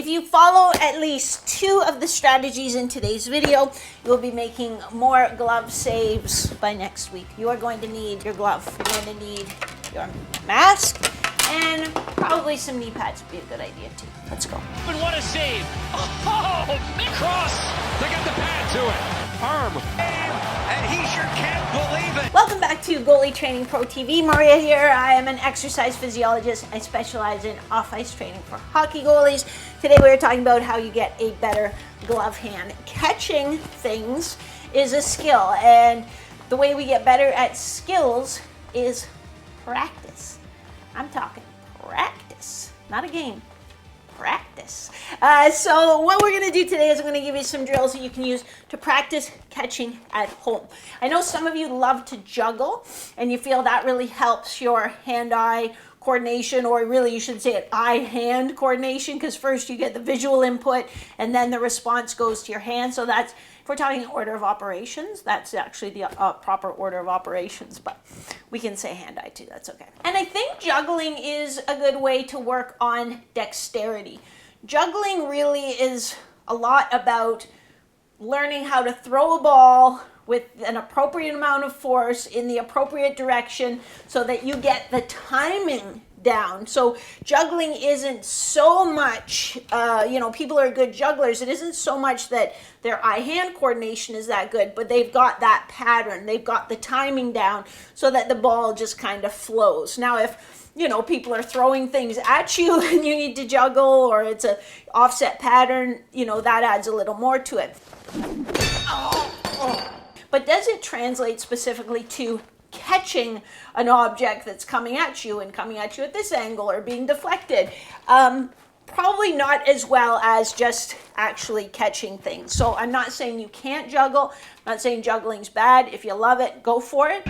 If you follow at least 2 of the strategies in today's video, you'll be making more glove saves by next week. You are going to need your glove. You're going to need your mask, and probably some knee pads would be a good idea too. Let's go. And what a save. Oh, cross. They got the pad to it. Arm. And he sure can't believe it. Welcome back to Goalie Training Pro TV. Maria here. I am an exercise physiologist. I specialize in off-ice training for hockey goalies. Today we're talking about how you get a better glove hand. Catching things is a skill, and the way we get better at skills is practice. I'm talking practice, not a game. Practice. So what we're going to do today is I'm going to give you some drills that you can use to practice catching at home. I know some of you love to juggle and you feel that really helps your hand-eye coordination, or really you should say it eye-hand coordination, because first you get the visual input and then the response goes to your hand. So that's, if we're talking order of operations, that's actually the proper order of operations, but we can say hand-eye too, that's okay. And I think juggling is a good way to work on dexterity. Juggling really is a lot about learning how to throw a ball with an appropriate amount of force in the appropriate direction so that you get the timing down. So juggling isn't so much, people are good jugglers. It isn't so much that their eye-hand coordination is that good, but they've got that pattern. They've got the timing down so that the ball just kind of flows. Now, if people are throwing things at you and you need to juggle, or it's a offset pattern, that adds a little more to it. But does it translate specifically to catching an object that's coming at you and coming at you at this angle or being deflected? Probably not as well as just actually catching things. So I'm not saying you can't juggle. I'm not saying juggling's bad. If you love it, go for it.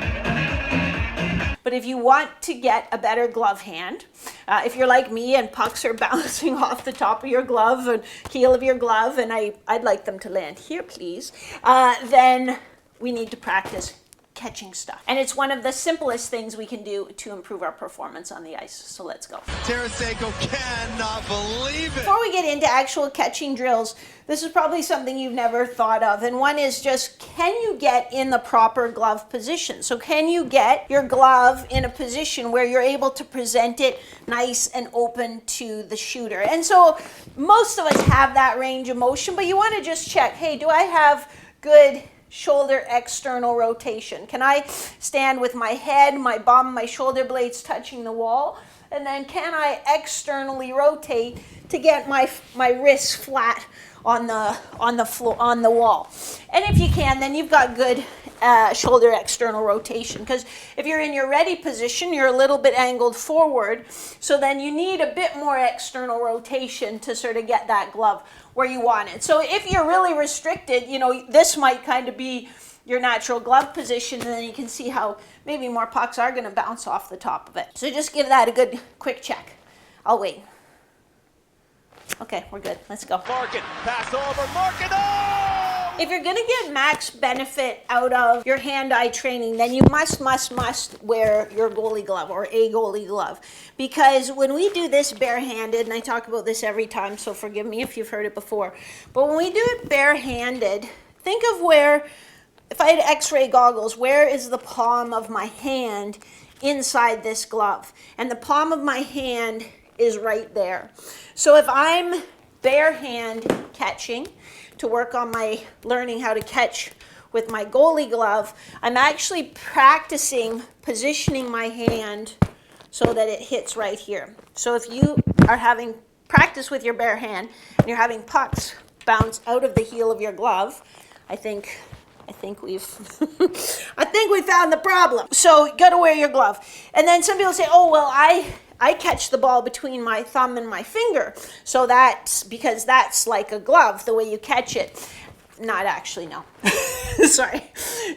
But if you want to get a better glove hand, if you're like me and pucks are bouncing off the top of your glove and heel of your glove, and I'd like them to land here, please, then we need to practice catching stuff. And it's one of the simplest things we can do to improve our performance on the ice. So let's go. Tarasenko cannot believe it. Before we get into actual catching drills, this is probably something you've never thought of. And one is just, can you get in the proper glove position? So can you get your glove in a position where you're able to present it nice and open to the shooter? And so most of us have that range of motion, but you want to just check, hey, do I have good shoulder external rotation? Can I stand with my head, my bum, my shoulder blades touching the wall? And then can I externally rotate to get my wrists flat on the floor, on the wall? And if you can, then you've got good shoulder external rotation, because if you're in your ready position, you're a little bit angled forward, so then you need a bit more external rotation to sort of get that glove where you want it. So if you're really restricted, this might kind of be your natural glove position, and then you can see how maybe more pucks are going to bounce off the top of it. So just give that a good quick check. I'll wait. Okay, we're good. Let's go. Market, pass over, Market, oh! If you're going to get max benefit out of your hand-eye training, then you must wear your goalie glove, or a goalie glove. Because when we do this barehanded, and I talk about this every time, so forgive me if you've heard it before, but when we do it barehanded, think of where, if I had x-ray goggles, where is the palm of my hand inside this glove? And the palm of my hand is right there. So if I'm bare hand catching to work on my learning how to catch with my goalie glove, I'm actually practicing positioning my hand so that it hits right here. So if you are having practice with your bare hand and you're having pucks bounce out of the heel of your glove, I think we've I think we found the problem. So you got to wear your glove. And then some people say, oh, well, I catch the ball between my thumb and my finger. So that's because that's like a glove, the way you catch it. Not actually, no. Sorry.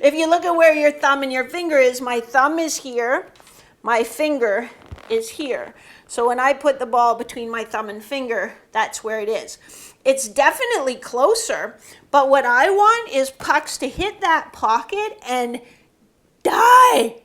If you look at where your thumb and your finger is, my thumb is here, my finger is here. So when I put the ball between my thumb and finger, that's where it is. It's definitely closer, but what I want is pucks to hit that pocket and die.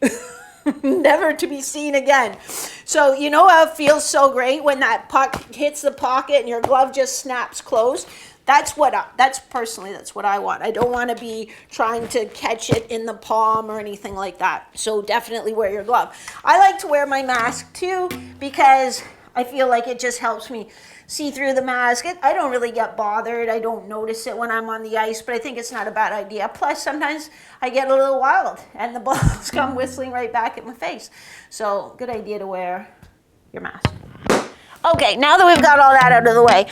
never to be seen again. So you know how it feels so great when that puck hits the pocket and your glove just snaps closed? That's what I want. I don't want to be trying to catch it in the palm or anything like that. So definitely wear your glove. I like to wear my mask too because I feel like it just helps me see through the mask. I don't really get bothered. I don't notice it when I'm on the ice, but I think it's not a bad idea. Plus, sometimes I get a little wild and the balls come whistling right back at my face. So good idea to wear your mask. Okay, now that we've got all that out of the way,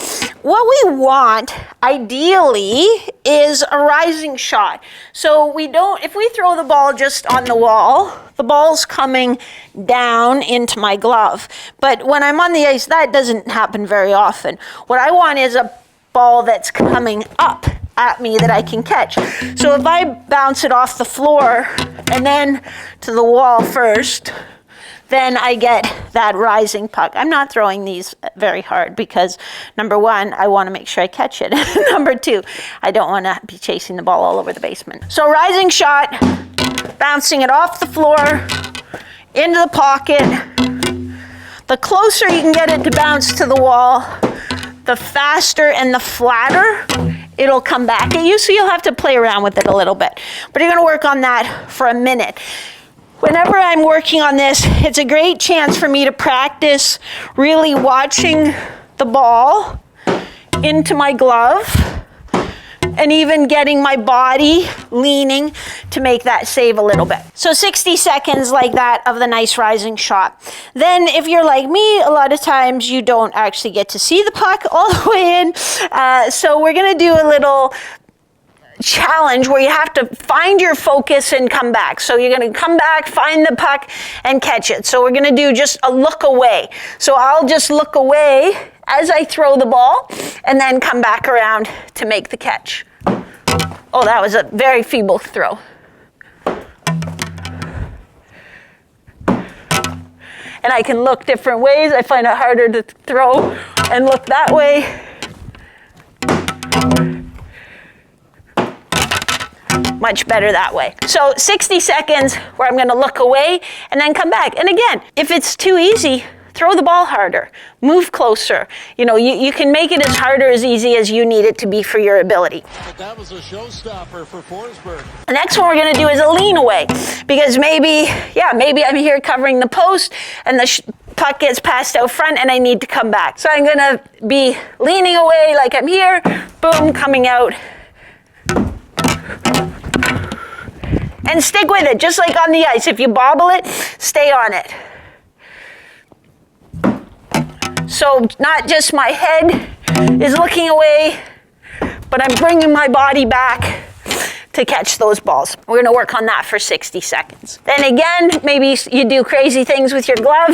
what we want ideally is a rising shot. So if we throw the ball just on the wall, the ball's coming down into my glove. But when I'm on the ice, that doesn't happen very often. What I want is a ball that's coming up at me that I can catch. So if I bounce it off the floor and then to the wall first, then I get that rising puck. I'm not throwing these very hard because, number one, I want to make sure I catch it. Number two, I don't want to be chasing the ball all over the basement. So rising shot, bouncing it off the floor, into the pocket. The closer you can get it to bounce to the wall, the faster and the flatter it'll come back at you. So you'll have to play around with it a little bit. But you're going to work on that for a minute. Whenever I'm working on this, it's a great chance for me to practice really watching the ball into my glove and even getting my body leaning to make that save a little bit. So 60 seconds like that of the nice rising shot. Then if you're like me, a lot of times you don't actually get to see the puck all the way in. So we're going to do a little challenge where you have to find your focus and come back. So you're going to come back, find the puck, and catch it. So we're going to do just a look away. So I'll just look away as I throw the ball and then come back around to make the catch. Oh, that was a very feeble throw. And I can look different ways. I find it harder to throw and look that way. Much better that way. So 60 seconds where I'm going to look away and then come back. And again, if it's too easy, throw the ball harder, move closer. You can make it as hard or as easy as you need it to be for your ability. But that was a showstopper for Forsberg. The next one we're going to do is a lean away because maybe I'm here covering the post and the puck gets passed out front and I need to come back. So I'm going to be leaning away like I'm here, boom, coming out. And stick with it, just like on the ice. If you bobble it, stay on it. So not just my head is looking away, but I'm bringing my body back to catch those balls. We're going to work on that for 60 seconds. Then again, maybe you do crazy things with your glove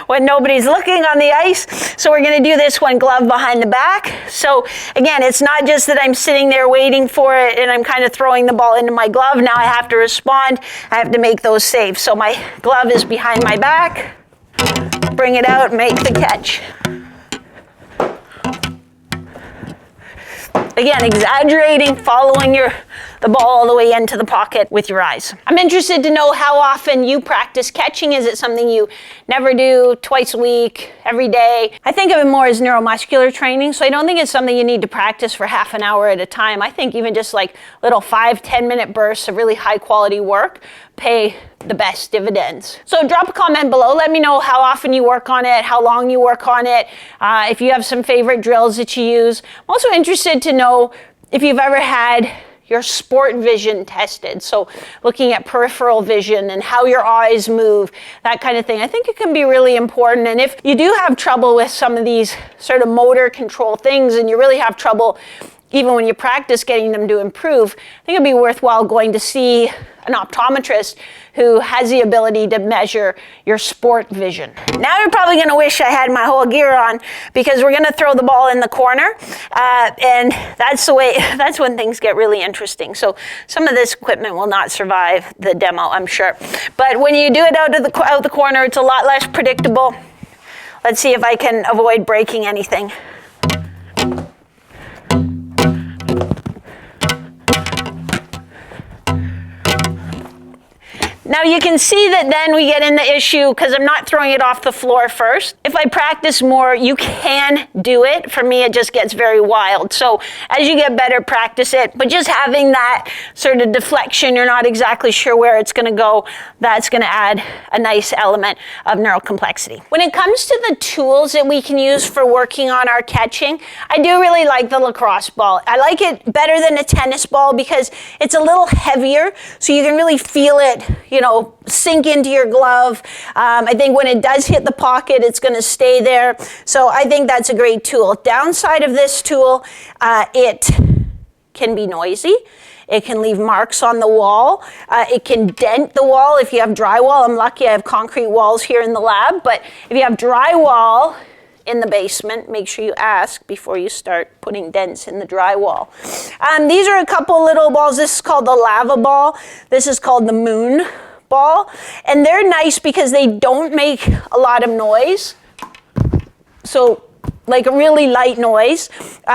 when nobody's looking on the ice. So we're going to do this one glove behind the back. So again, it's not just that I'm sitting there waiting for it and I'm kind of throwing the ball into my glove. Now I have to respond. I have to make those saves. So my glove is behind my back. Bring it out, make the catch. Again, exaggerating, following the ball all the way into the pocket with your eyes. I'm interested to know how often you practice catching. Is it something you never do, twice a week, every day? I think of it more as neuromuscular training, so I don't think it's something you need to practice for half an hour at a time. I think even just like little 5-10 minute bursts of really high quality work pay the best dividends. So drop a comment below. Let me know how often you work on it, how long you work on it, if you have some favorite drills that you use. I'm also interested to know if you've ever had your sport vision tested. So looking at peripheral vision and how your eyes move, that kind of thing. I think it can be really important. And if you do have trouble with some of these sort of motor control things and you really have trouble even when you practice getting them to improve, I think it'd be worthwhile going to see an optometrist who has the ability to measure your sport vision. Now you're probably going to wish I had my whole gear on because we're going to throw the ball in the corner, and that's when things get really interesting. So some of this equipment will not survive the demo, I'm sure. But when you do it out the corner, it's a lot less predictable. Let's see if I can avoid breaking anything. Now you can see that then we get in the issue because I'm not throwing it off the floor first. If I practice more, you can do it. For me, it just gets very wild. So as you get better, practice it. But just having that sort of deflection, you're not exactly sure where it's going to go, that's going to add a nice element of neural complexity. When it comes to the tools that we can use for working on our catching, I do really like the lacrosse ball. I like it better than a tennis ball because it's a little heavier, so you can really feel it, sink into your glove. I think when it does hit the pocket, it's going to stay there. So I think that's a great tool. Downside of this tool, it can be noisy. It can leave marks on the wall. It can dent the wall if you have drywall. I'm lucky I have concrete walls here in the lab, but if you have drywall in the basement, make sure you ask before you start putting dents in the drywall. These are a couple little balls. This is called the lava ball. This is called the moon ball. And they're nice because they don't make a lot of noise. So like a really light noise.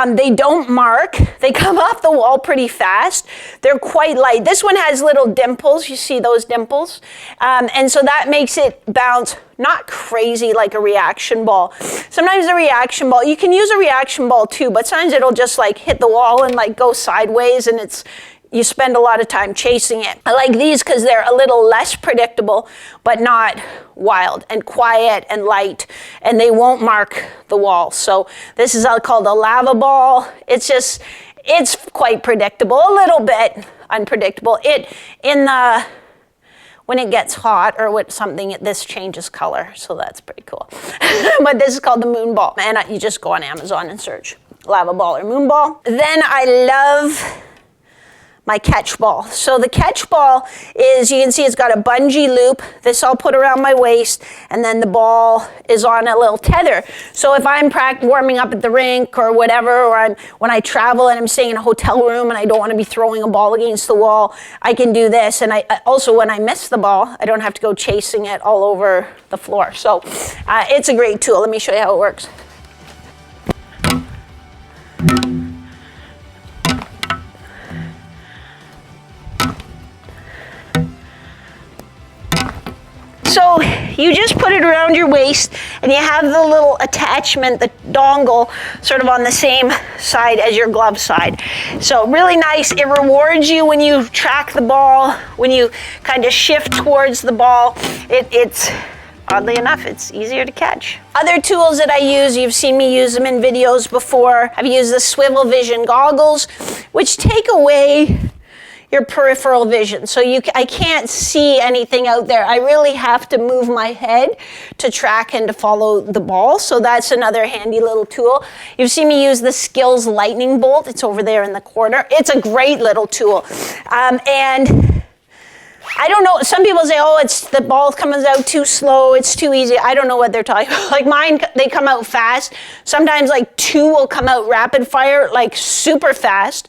They don't mark. They come off the wall pretty fast. They're quite light. This one has little dimples. You see those dimples? And so that makes it bounce not crazy like a reaction ball. Sometimes the reaction ball, you can use a reaction ball too, but sometimes it'll just like hit the wall and like go sideways, and you spend a lot of time chasing it. I like these because they're a little less predictable, but not wild and quiet and light, and they won't mark the wall. So this is called a lava ball. It's quite predictable, a little bit unpredictable. When it gets hot or with something, this changes color, so that's pretty cool. But this is called the moon ball, and you just go on Amazon and search lava ball or moon ball. Then I love my catch ball. So the catch ball is, you can see it's got a bungee loop. This I'll put around my waist, and then the ball is on a little tether. So if I'm warming up at the rink or whatever, or when I travel and I'm staying in a hotel room and I don't want to be throwing a ball against the wall, I can do this. And I also, when I miss the ball, I don't have to go chasing it all over the floor. So it's a great tool. Let me show you how it works. So you just put it around your waist, and you have the little attachment, the dongle, sort of on the same side as your glove side. So really nice. It rewards you when you track the ball, when you kind of shift towards the ball. It's oddly enough, it's easier to catch. Other tools that I use, you've seen me use them in videos before. I've used the swivel vision goggles, which take away your peripheral vision. So I can't see anything out there. I really have to move my head to track and to follow the ball. So that's another handy little tool. You've seen me use the Skilz lightning bolt. It's over there in the corner. It's a great little tool. And I don't know, some people say, oh, the ball comes out too slow, it's too easy. I don't know what they're talking about. Like mine, they come out fast. Sometimes like 2 will come out rapid fire, like super fast.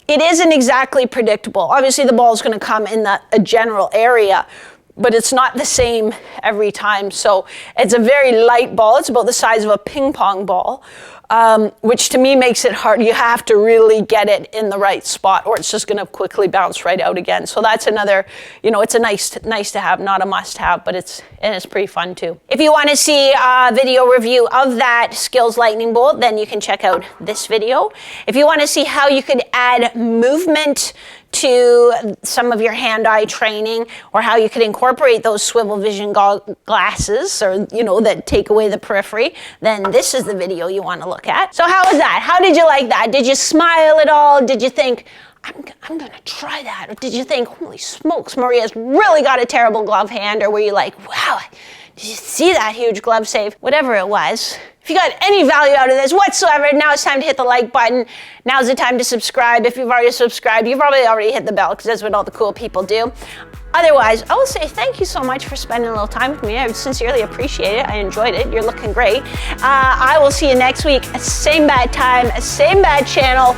It isn't exactly predictable. Obviously the ball is going to come in a general area, but it's not the same every time. So it's a very light ball. It's about the size of a ping pong ball, which to me makes it hard. You have to really get it in the right spot, or it's just going to quickly bounce right out again. So that's another, it's a nice to have, not a must have, but it's pretty fun too. If you want to see a video review of that Skilz lightning bolt, then you can check out this video. If you want to see how you could add movement to some of your hand-eye training, or how you could incorporate those swivel vision glasses, or that take away the periphery, then this is the video you want to look at. So how was that? How did you like that? Did you smile at all? Did you think, I'm going to try that? Or did you think, holy smokes, Maria's really got a terrible glove hand? Or were you like, wow, did you see that huge glove save? Whatever it was. If you got any value out of this whatsoever, now it's time to hit the like button. Now's the time to subscribe. If you've already subscribed, you've probably already hit the bell, because that's what all the cool people do. Otherwise, I will say thank you so much for spending a little time with me. I sincerely appreciate it. I enjoyed it. You're looking great. I will see you next week. Same bad time, same bad channel.